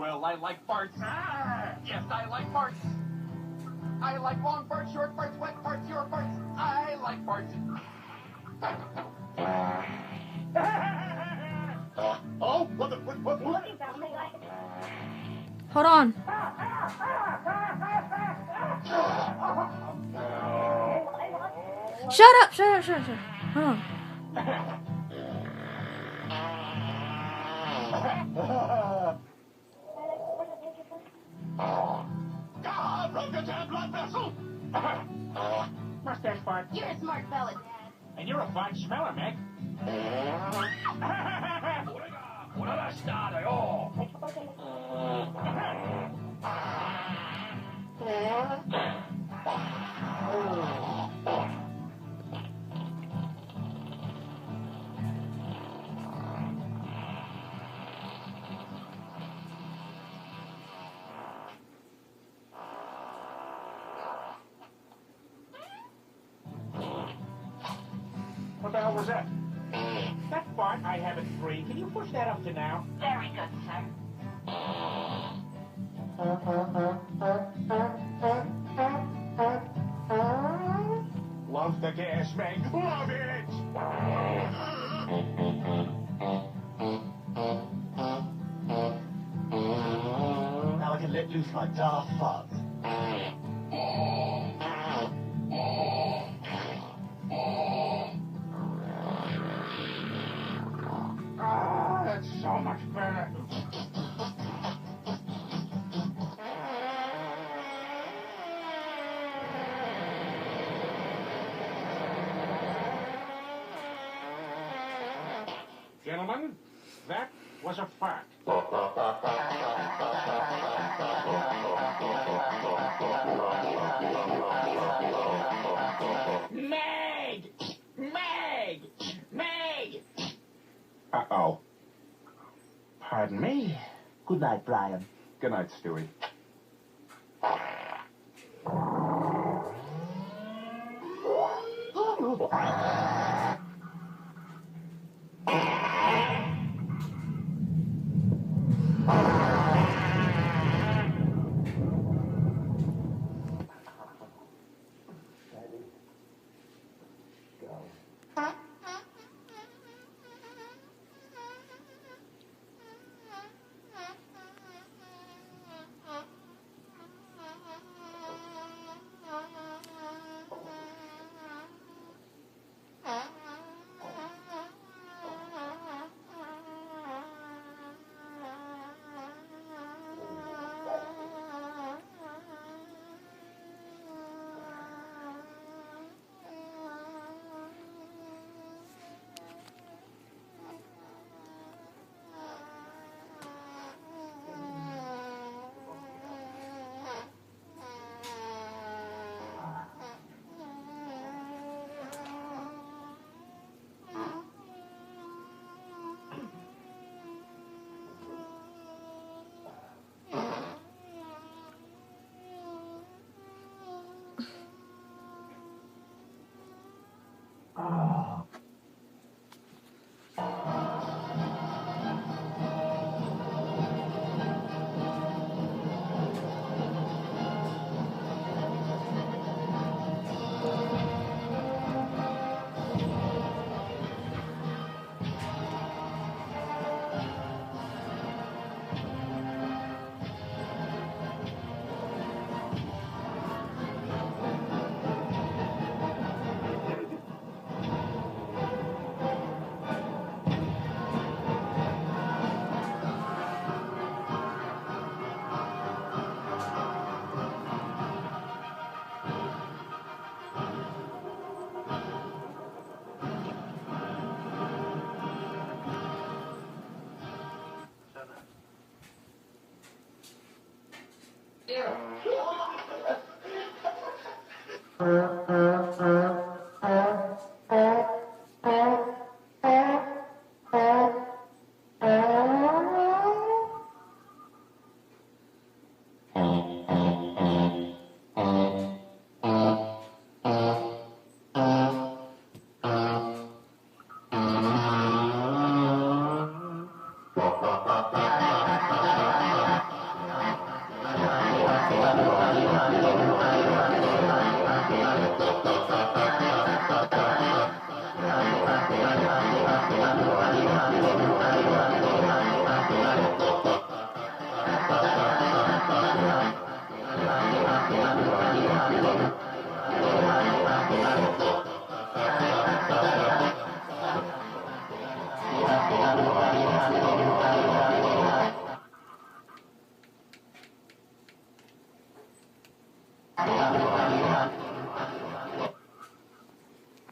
Well, I like farts. Yes, I like farts. I like long farts, short farts, wet farts, your farts. I like farts. Oh, what? Hold on. Shut up. Hold on. Broke the damn blood vessel. Mustache fart. You're a smart fella, Dad. And you're a fine smeller, Meg. What the hell was that? That fart, I have it free. Can you push that up to now? Very good, sir. Love the gas, Meg. Love it! Now I can let loose my daft farts. That's so much better. Gentlemen, that was a fart. Meg! Meg! Meg! Uh-oh. Pardon me. Good night, Brian. Good night, Stewie.